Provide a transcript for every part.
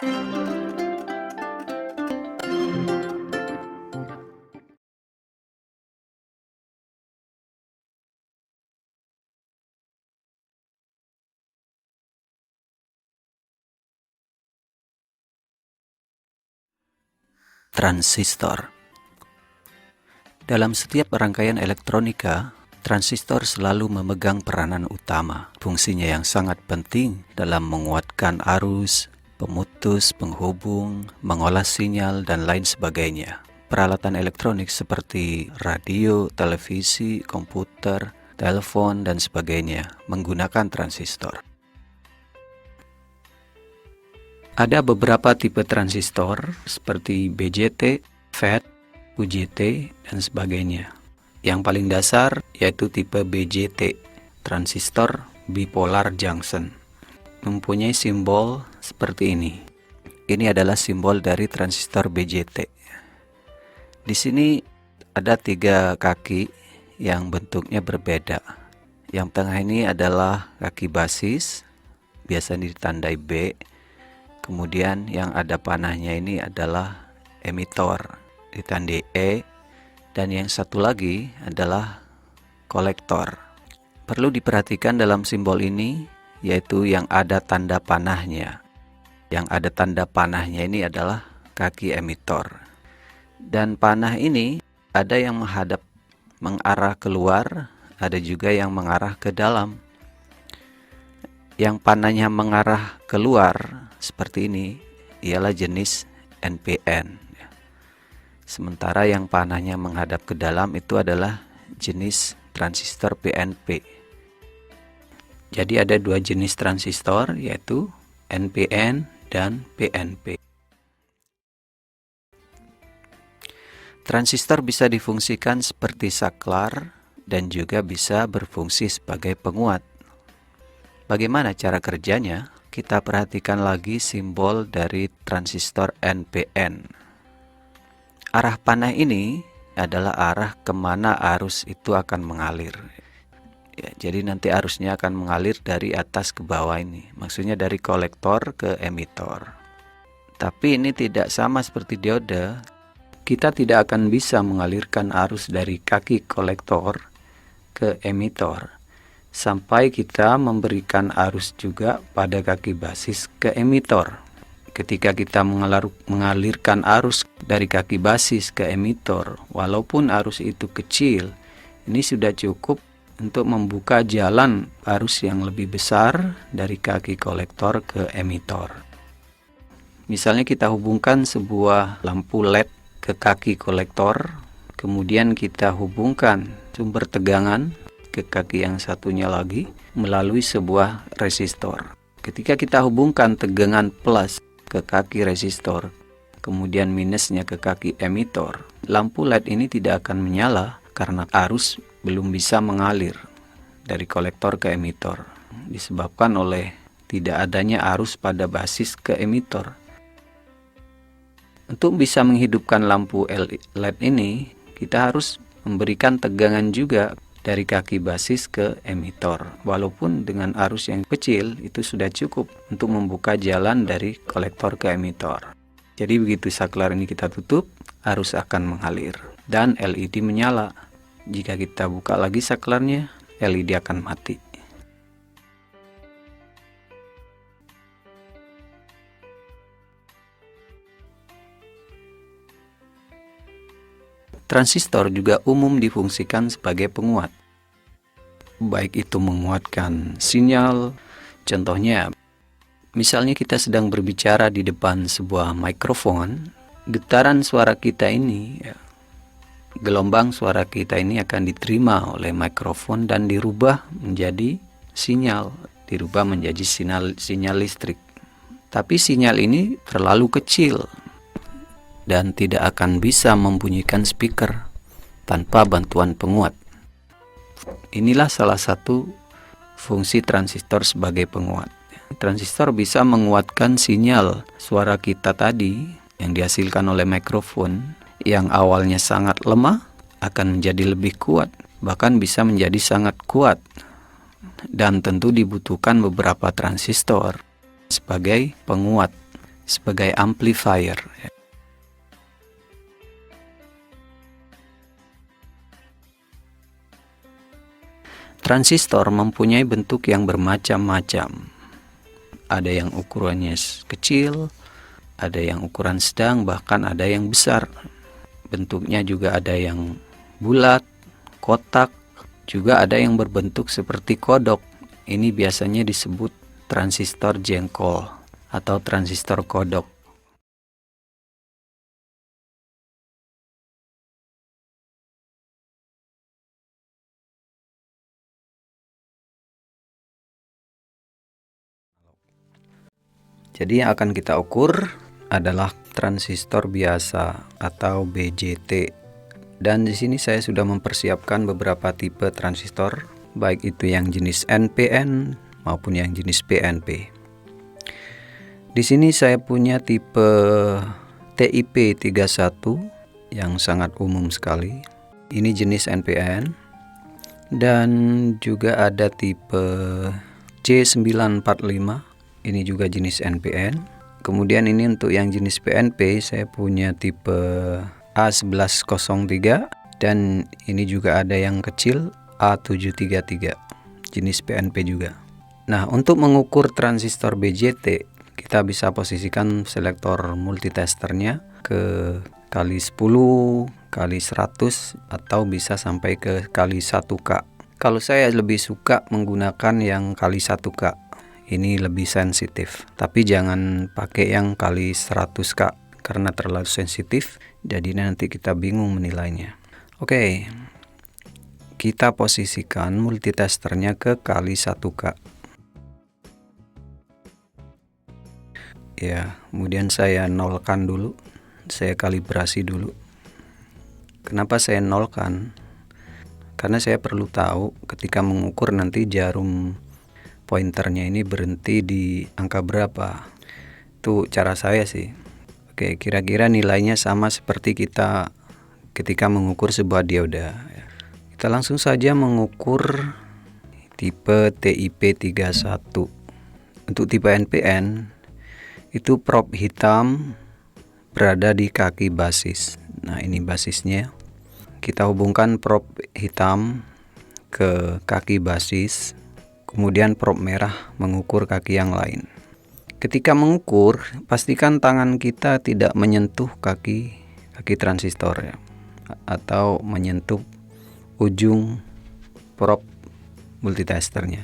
Transistor. Dalam setiap rangkaian elektronika, transistor selalu memegang peranan utama. Fungsinya yang sangat penting dalam menguatkan arus, pemutus, penghubung, mengolah sinyal, dan lain sebagainya. Peralatan elektronik seperti radio, televisi, komputer, telepon, dan sebagainya menggunakan transistor. Ada beberapa tipe transistor seperti BJT, FET, UJT, dan sebagainya. Yang paling dasar yaitu tipe BJT, transistor bipolar junction. Mempunyai simbol seperti ini. Ini adalah simbol dari transistor BJT. Di sini ada 3 kaki yang bentuknya berbeda. Yang tengah ini adalah kaki basis, biasanya ditandai B. Kemudian yang ada panahnya ini adalah emitor, ditandai E, dan yang satu lagi adalah kolektor. Perlu diperhatikan dalam simbol ini, yaitu yang ada tanda panahnya. Yang ada tanda panahnya ini adalah kaki emitor. Dan panah ini ada yang mengarah keluar, ada juga yang mengarah ke dalam. Yang panahnya mengarah keluar seperti ini ialah jenis NPN. Sementara yang panahnya menghadap ke dalam itu adalah jenis transistor PNP. Jadi ada 2 jenis transistor, yaitu NPN dan PNP. Transistor bisa difungsikan seperti saklar dan juga bisa berfungsi sebagai penguat. Bagaimana cara kerjanya? Kita perhatikan lagi simbol dari transistor NPN. Arah panah ini adalah arah kemana arus itu akan mengalir. Ya, jadi nanti arusnya akan mengalir dari atas ke bawah ini. Maksudnya dari kolektor ke emitor. Tapi ini tidak sama seperti diode. Kita tidak akan bisa mengalirkan arus dari kaki kolektor ke emitor sampai kita memberikan arus juga pada kaki basis ke emitor. Ketika kita mengalirkan arus dari kaki basis ke emitor, walaupun arus itu kecil, ini sudah cukup untuk membuka jalan arus yang lebih besar dari kaki kolektor ke emitor. Misalnya kita hubungkan sebuah lampu LED ke kaki kolektor, kemudian kita hubungkan sumber tegangan ke kaki yang satunya lagi melalui sebuah resistor. Ketika kita hubungkan tegangan plus ke kaki resistor, kemudian minusnya ke kaki emitor, lampu LED ini tidak akan menyala karena arus belum bisa mengalir dari kolektor ke emitor, disebabkan oleh tidak adanya arus pada basis ke emitor. Untuk bisa menghidupkan lampu LED ini, kita harus memberikan tegangan juga dari kaki basis ke emitor. Walaupun dengan arus yang kecil itu sudah cukup untuk membuka jalan dari kolektor ke emitor. Jadi begitu saklar ini kita tutup, arus akan mengalir dan LED menyala. Jika kita buka lagi saklarnya, LED akan mati. Transistor juga umum difungsikan sebagai penguat. Baik itu menguatkan sinyal, contohnya, misalnya kita sedang berbicara di depan sebuah mikrofon, getaran suara kita ini, gelombang suara kita ini akan diterima oleh mikrofon dan dirubah menjadi sinyal, dirubah menjadi sinyal listrik. Tapi sinyal ini terlalu kecil dan tidak akan bisa membunyikan speaker tanpa bantuan penguat. Inilah salah satu fungsi transistor sebagai penguat. Transistor bisa menguatkan sinyal suara kita tadi yang dihasilkan oleh mikrofon yang awalnya sangat lemah akan menjadi lebih kuat, bahkan bisa menjadi sangat kuat. Dan tentu dibutuhkan beberapa transistor sebagai penguat sebagai amplifier. Transistor mempunyai bentuk yang bermacam-macam. Ada yang ukurannya kecil, ada yang ukuran sedang, bahkan ada yang besar. Bentuknya juga ada yang bulat, kotak, juga ada yang berbentuk seperti kodok. Ini biasanya disebut transistor jengkol atau transistor kodok. Jadi yang akan kita ukur adalah transistor biasa atau BJT. Dan di sini saya sudah mempersiapkan beberapa tipe transistor, baik itu yang jenis NPN maupun yang jenis PNP. Di sini saya punya tipe TIP31 yang sangat umum sekali. Ini jenis NPN. Dan juga ada tipe C945. Ini juga jenis NPN. Kemudian ini untuk yang jenis PNP saya punya tipe A1103 dan ini juga ada yang kecil A733 jenis PNP juga. Nah, untuk mengukur transistor BJT kita bisa posisikan selektor multitesternya ke kali 10 kali 100 atau bisa sampai ke kali 1K. Kalau saya lebih suka menggunakan yang kali 1K. Ini lebih sensitif, tapi jangan pakai yang kali 100K karena terlalu sensitif, jadi nanti kita bingung menilainya. Oke, kita posisikan multitesternya ke kali 1K. Ya, kemudian saya nolkan dulu, saya kalibrasi dulu. Kenapa saya nolkan? Karena saya perlu tahu ketika mengukur nanti jarum pointernya ini berhenti di angka berapa. Itu cara saya sih. Oke, kira-kira nilainya sama seperti kita ketika mengukur sebuah dioda. Kita langsung saja mengukur tipe TIP31. Untuk tipe NPN itu probe hitam berada di kaki basis. Nah, ini basisnya. Kita hubungkan probe hitam ke kaki basis. Kemudian probe merah mengukur kaki yang lain. Ketika mengukur, pastikan tangan kita tidak menyentuh kaki transistor ya, atau menyentuh ujung probe multitesternya.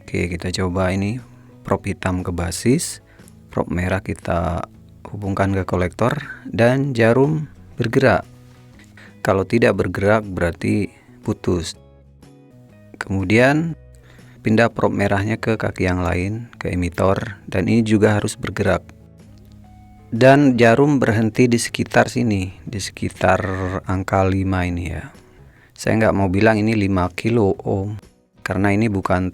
Oke, kita coba ini probe hitam ke basis, probe merah kita hubungkan ke kolektor dan jarum bergerak. Kalau tidak bergerak berarti putus. Kemudian pindah probe merahnya ke kaki yang lain, ke emitor, dan ini juga harus bergerak. Dan jarum berhenti di sekitar sini, di sekitar angka 5 ini ya. Saya nggak mau bilang ini 5 kilo ohm, karena ini bukan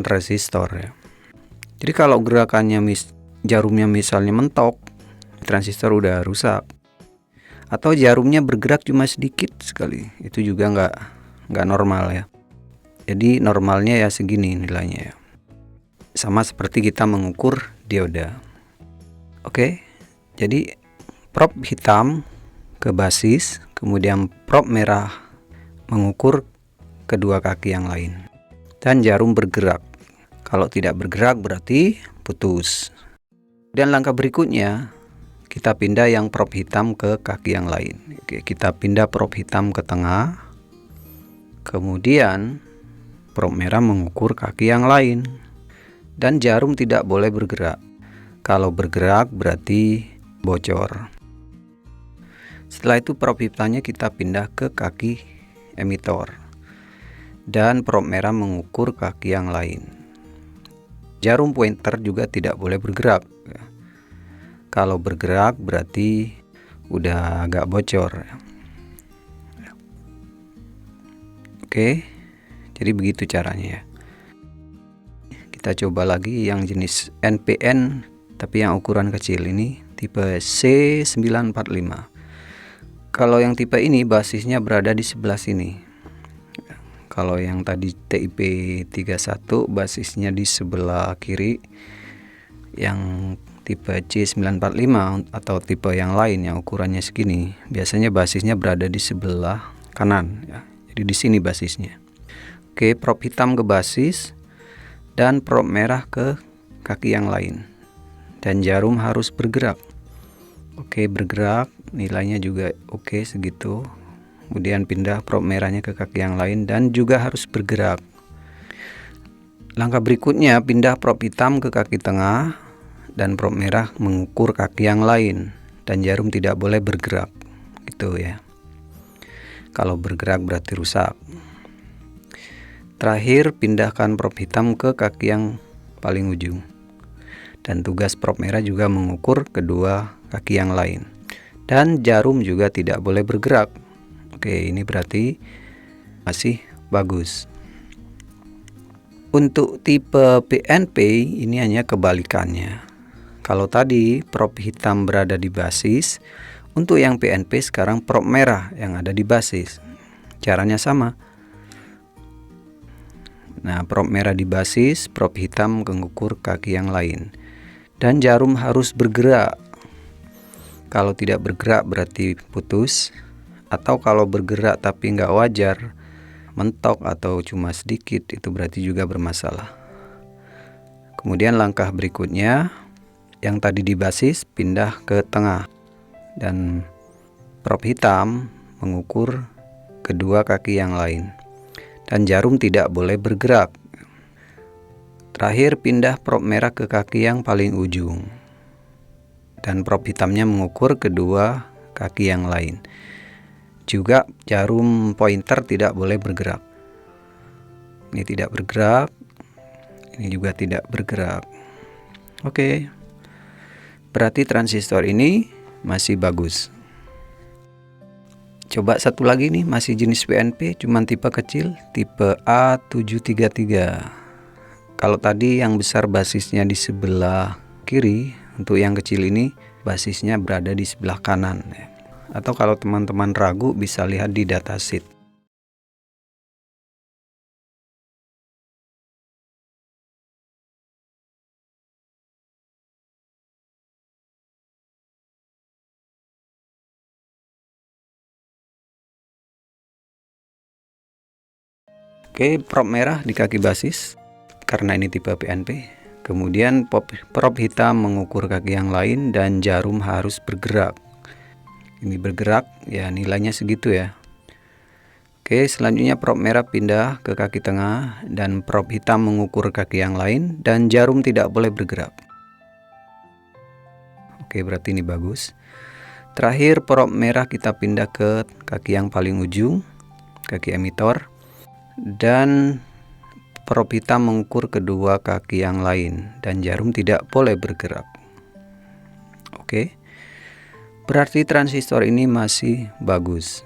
resistor ya. Jadi kalau gerakannya jarumnya misalnya mentok, transistor udah rusak. Atau jarumnya bergerak cuma sedikit sekali, itu juga nggak normal ya. Jadi normalnya ya segini nilainya ya. Sama seperti kita mengukur dioda. Oke, jadi probe hitam ke basis, kemudian probe merah mengukur kedua kaki yang lain. Dan jarum bergerak. Kalau tidak bergerak berarti putus. Dan langkah berikutnya kita pindah yang probe hitam ke kaki yang lain. Oke, kita pindah probe hitam ke tengah. Kemudian probe merah mengukur kaki yang lain dan jarum tidak boleh bergerak. Kalau bergerak berarti bocor. Setelah itu probe hitamnya kita pindah ke kaki emitor dan probe merah mengukur kaki yang lain. Jarum pointer juga tidak boleh bergerak. Kalau bergerak berarti udah agak bocor. Oke. Jadi begitu caranya ya. Kita coba lagi yang jenis NPN tapi yang ukuran kecil ini tipe C945. Kalau yang tipe ini basisnya berada di sebelah sini. Kalau yang tadi TIP31 basisnya di sebelah kiri. Yang tipe C945 atau tipe yang lain yang ukurannya segini, biasanya basisnya berada di sebelah kanan ya. Jadi di sini basisnya. Oke, prop hitam ke basis dan prop merah ke kaki yang lain. Dan jarum harus bergerak. Oke, bergerak, nilainya juga oke segitu. Kemudian pindah prop merahnya ke kaki yang lain dan juga harus bergerak. Langkah berikutnya, pindah prop hitam ke kaki tengah dan prop merah mengukur kaki yang lain dan jarum tidak boleh bergerak gitu ya. Kalau bergerak berarti rusak. Terakhir, pindahkan prop hitam ke kaki yang paling ujung dan tugas prop merah juga mengukur kedua kaki yang lain dan jarum juga tidak boleh bergerak. Oke, ini berarti masih bagus. Untuk tipe PNP ini hanya kebalikannya. Kalau tadi prop hitam berada di basis, untuk yang PNP sekarang prop merah yang ada di basis. Caranya sama. Nah, prop merah di basis, prop hitam mengukur kaki yang lain. Dan jarum harus bergerak. Kalau tidak bergerak berarti putus. Atau kalau bergerak tapi nggak wajar, mentok atau cuma sedikit, itu berarti juga bermasalah. Kemudian langkah berikutnya, yang tadi di basis pindah ke tengah dan prop hitam mengukur kedua kaki yang lain dan jarum tidak boleh bergerak. Terakhir, pindah prop merah ke kaki yang paling ujung dan prop hitamnya mengukur kedua kaki yang lain. Juga jarum pointer tidak boleh bergerak. Ini tidak bergerak, ini juga tidak bergerak. Oke. Berarti transistor ini masih bagus. Coba satu lagi nih, masih jenis PNP, cuman tipe kecil, tipe A733. Kalau tadi yang besar basisnya di sebelah kiri, untuk yang kecil ini basisnya berada di sebelah kanan. Atau kalau teman-teman ragu bisa lihat di datasheet. Oke, prop merah di kaki basis karena ini tipe PNP. Kemudian prop hitam mengukur kaki yang lain dan jarum harus bergerak. Ini bergerak ya, nilainya segitu ya. Oke, selanjutnya prop merah pindah ke kaki tengah dan prop hitam mengukur kaki yang lain dan jarum tidak boleh bergerak. Oke, berarti ini bagus. Terakhir, prop merah kita pindah ke kaki yang paling ujung, kaki emitor. Dan prop hitam mengukur kedua kaki yang lain dan jarum tidak boleh bergerak. Oke, berarti transistor ini masih bagus.